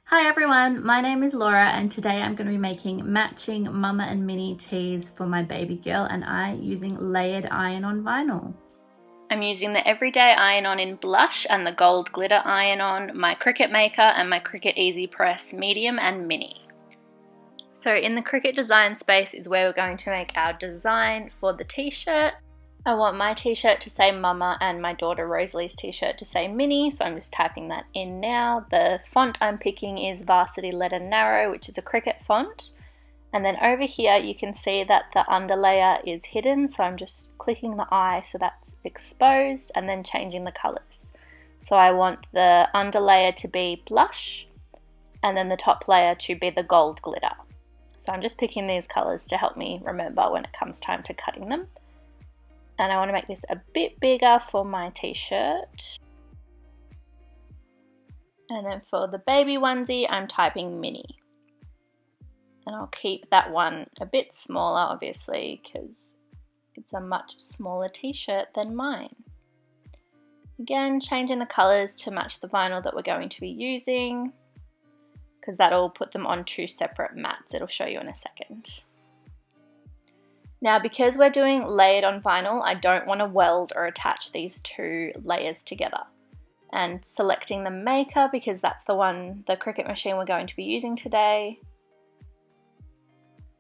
Hi everyone, my name is Laura and today I'm going to be making matching Mama and Minnie tees for my baby girl and I using layered iron-on vinyl. I'm using the Everyday IronOn in blush and the gold glitter IronOn, my Cricut Maker and my Cricut EasyPress medium and mini. So in the Cricut design space is where we're going to make our design for the t-shirt. I want my t-shirt to say Mama and my daughter Rosalie's t-shirt to say Minnie, so I'm just typing that in now. The font I'm picking is Varsity Letter Narrow, which is a Cricut font. And then over here you can see that the underlayer is hidden, so I'm just clicking the eye so that's exposed and then changing the colors. So I want the underlayer to be blush and then the top layer to be the gold glitter. So I'm just picking these colors to help me remember when it comes time to cutting them. And I want to make this a bit bigger for my t-shirt. And then for the baby onesie, I'm typing Minnie. And I'll keep that one a bit smaller, obviously, because it's a much smaller t-shirt than mine. Again, changing the colors to match the vinyl that we're going to be using, because that'll put them on two separate mats. It'll show you in a second. Now, because we're doing layered on vinyl, I don't want to weld or attach these two layers together. And selecting the maker, because that's the Cricut machine we're going to be using today.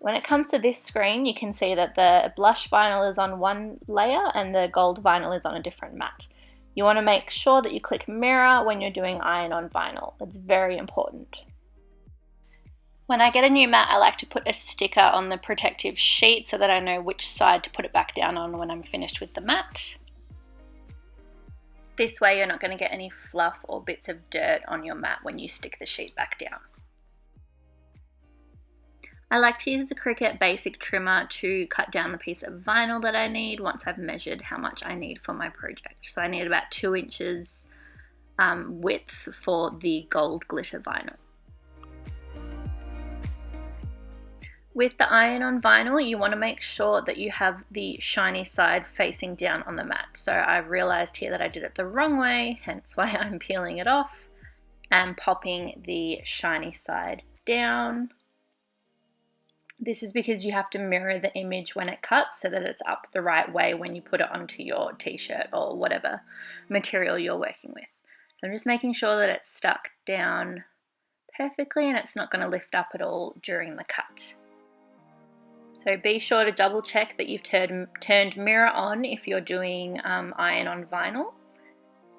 When it comes to this screen, you can see that the blush vinyl is on one layer and the gold vinyl is on a different mat. You want to make sure that you click mirror when you're doing iron-on vinyl. It's very important. When I get a new mat, I like to put a sticker on the protective sheet so that I know which side to put it back down on when I'm finished with the mat. This way you're not going to get any fluff or bits of dirt on your mat when you stick the sheet back down. I like to use the Cricut basic trimmer to cut down the piece of vinyl that I need once I've measured how much I need for my project. So I need about 2 inches width for the gold glitter vinyl. With the iron-on vinyl, you want to make sure that you have the shiny side facing down on the mat. So I've realized here that I did it the wrong way, hence why I'm peeling it off and popping the shiny side down. This is because you have to mirror the image when it cuts so that it's up the right way when you put it onto your t-shirt or whatever material you're working with. So I'm just making sure that it's stuck down perfectly and it's not going to lift up at all during the cut. So be sure to double check that you've turned mirror on if you're doing iron-on vinyl,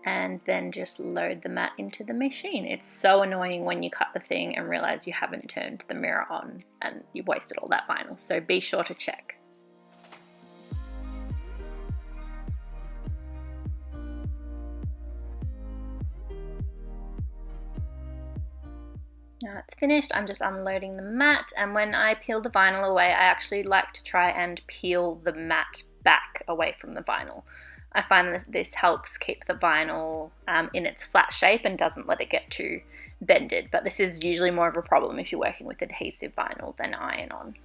and then just load the mat into the machine. It's so annoying when you cut the thing and realize you haven't turned the mirror on and you've wasted all that vinyl, so be sure to check. Now it's finished, I'm just unloading the mat, and when I peel the vinyl away, I actually like to try and peel the mat back away from the vinyl. I find that this helps keep the vinyl in its flat shape and doesn't let it get too bended, but this is usually more of a problem if you're working with adhesive vinyl than iron-on.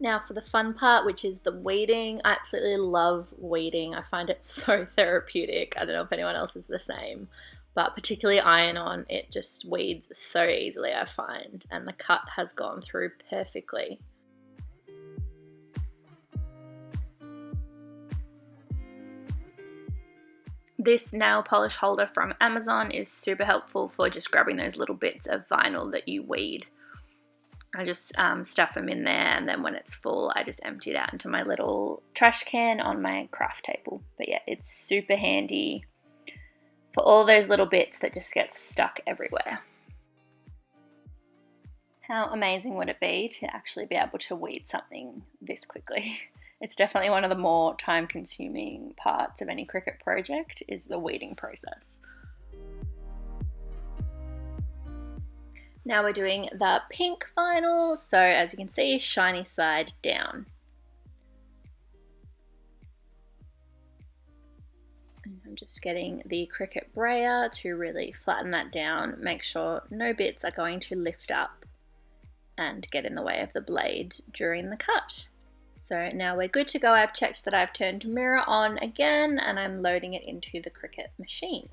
Now for the fun part, which is the weeding. I absolutely love weeding. I find it so therapeutic. I don't know if anyone else is the same, but particularly iron-on, it just weeds so easily, I find, and the cut has gone through perfectly. This nail polish holder from Amazon is super helpful for just grabbing those little bits of vinyl that you weed. I just stuff them in there, and then when it's full, I just empty it out into my little trash can on my craft table. But yeah, it's super handy for all those little bits that just get stuck everywhere. How amazing would it be to actually be able to weed something this quickly? It's definitely one of the more time-consuming parts of any Cricut project is the weeding process. Now we're doing the pink vinyl, so as you can see, shiny side down. And I'm just getting the Cricut brayer to really flatten that down, make sure no bits are going to lift up and get in the way of the blade during the cut. So now we're good to go. I've checked that I've turned mirror on again and I'm loading it into the Cricut machine.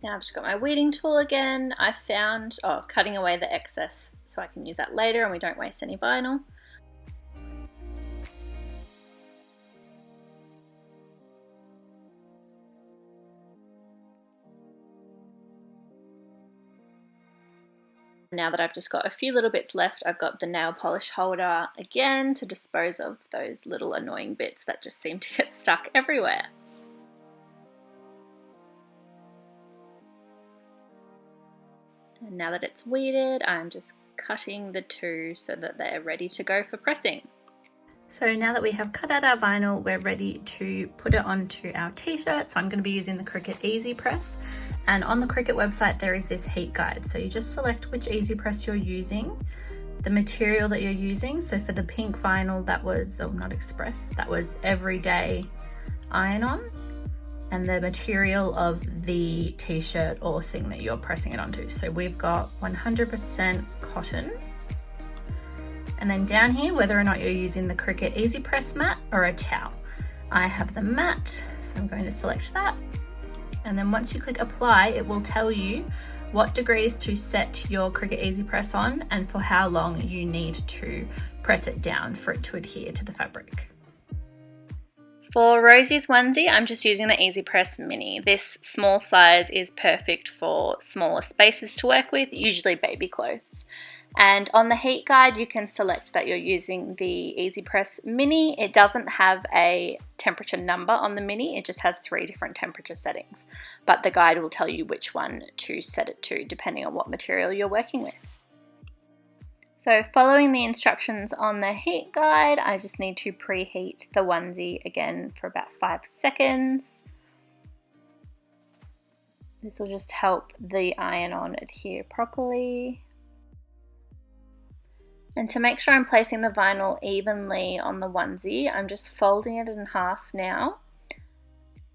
Now I've just got my weeding tool again. I found, cutting away the excess so I can use that later and we don't waste any vinyl. Now that I've just got a few little bits left, I've got the nail polish holder again to dispose of those little annoying bits that just seem to get stuck everywhere. And now that it's weeded, I'm just cutting the two so that they're ready to go for pressing. So now that we have cut out our vinyl, we're ready to put it onto our t-shirt. So I'm going to be using the Cricut EasyPress. And on the Cricut website, there is this heat guide. So you just select which EasyPress you're using, the material that you're using. So for the pink vinyl, that was, not Express, that was Everyday IronOn. And the material of the t-shirt or thing that you're pressing it onto. So we've got 100% cotton. And then down here, whether or not you're using the Cricut EasyPress mat or a towel. I have the mat, so I'm going to select that. And then once you click apply, it will tell you what degrees to set your Cricut EasyPress on and for how long you need to press it down for it to adhere to the fabric. For Rosie's onesie, I'm just using the EasyPress Mini. This small size is perfect for smaller spaces to work with, usually baby clothes. And on the heat guide, you can select that you're using the EasyPress Mini. It doesn't have a temperature number on the Mini, it just has 3 different temperature settings. But the guide will tell you which one to set it to, depending on what material you're working with. So following the instructions on the heat guide, I just need to preheat the onesie again for about 5 seconds. This will just help the iron-on adhere properly. And to make sure I'm placing the vinyl evenly on the onesie, I'm just folding it in half now.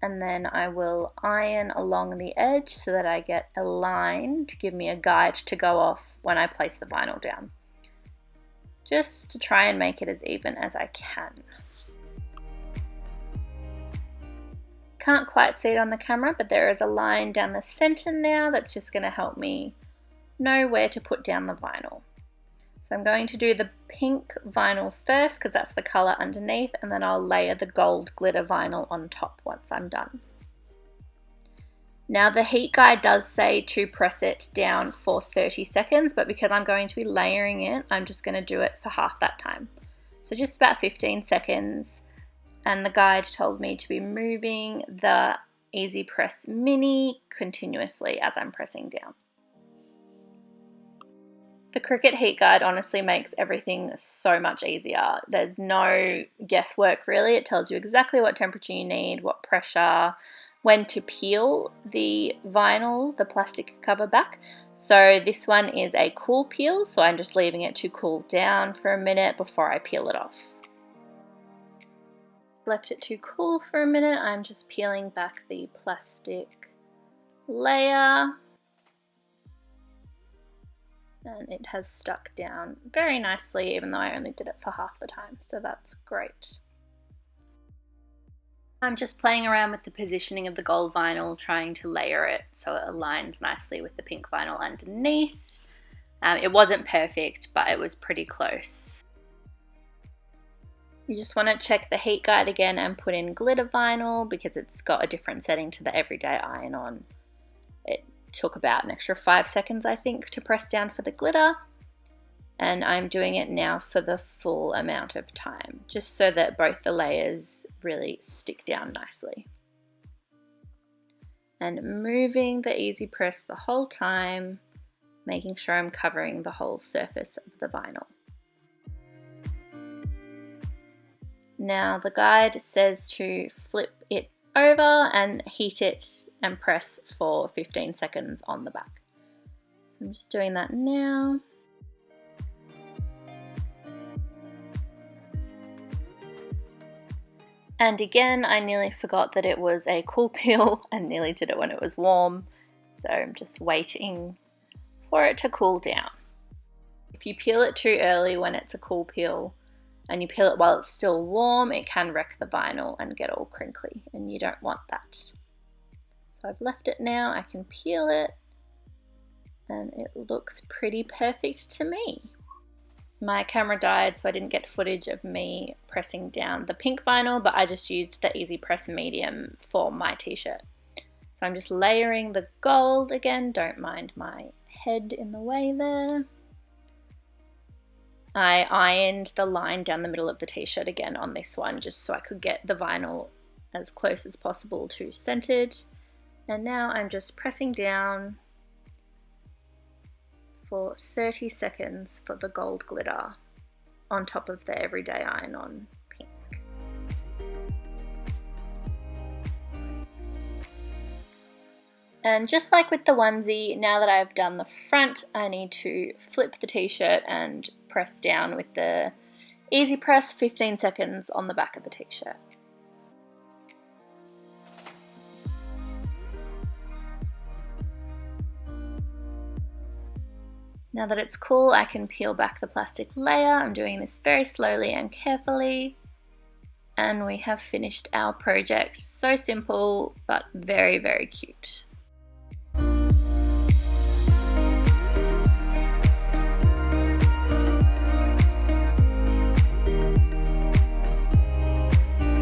And then I will iron along the edge so that I get a line to give me a guide to go off when I place the vinyl down. Just to try and make it as even as I can. Can't quite see it on the camera, but there is a line down the center now that's just going to help me know where to put down the vinyl. So I'm going to do the pink vinyl first because that's the color underneath, and then I'll layer the gold glitter vinyl on top once I'm done. Now the heat guide does say to press it down for 30 seconds, but because I'm going to be layering it, I'm just going to do it for half that time. So just about 15 seconds. And the guide told me to be moving the EasyPress Mini continuously as I'm pressing down. The Cricut heat guide honestly makes everything so much easier. There's no guesswork really. It tells you exactly what temperature you need, what pressure, when to peel the vinyl, the plastic cover back. So this one is a cool peel, so I'm just leaving it to cool down for a minute before I peel it off. Left it to cool for a minute. I'm just peeling back the plastic layer. And it has stuck down very nicely, even though I only did it for half the time, so that's great. I'm just playing around with the positioning of the gold vinyl, trying to layer it so it aligns nicely with the pink vinyl underneath. It wasn't perfect, but it was pretty close. You just want to check the heat guide again and put in glitter vinyl because it's got a different setting to the everyday iron-on. It took about an extra 5 seconds, I think, to press down for the glitter. And I'm doing it now for the full amount of time, just so that both the layers really stick down nicely. And moving the EasyPress the whole time, making sure I'm covering the whole surface of the vinyl. Now the guide says to flip it over and heat it and press for 15 seconds on the back. So I'm just doing that now. And again, I nearly forgot that it was a cool peel and nearly did it when it was warm. So I'm just waiting for it to cool down. If you peel it too early when it's a cool peel and you peel it while it's still warm, it can wreck the vinyl and get all crinkly, and you don't want that. So So I've left it now, I can peel it, and it looks pretty perfect to me. My camera died, so I didn't get footage of me pressing down the pink vinyl, but I just used the EasyPress medium for my t-shirt. So I'm just layering the gold again, don't mind my head in the way there. I ironed the line down the middle of the t-shirt again on this one, just so I could get the vinyl as close as possible to centered. And now I'm just pressing down for 30 seconds for the gold glitter on top of the Everyday IronOn pink. And just like with the onesie, now that I've done the front, I need to flip the t-shirt and press down with the EasyPress 15 seconds on the back of the t-shirt. Now that it's cool, I can peel back the plastic layer. I'm doing this very slowly and carefully. And we have finished our project. So simple, but very, very cute.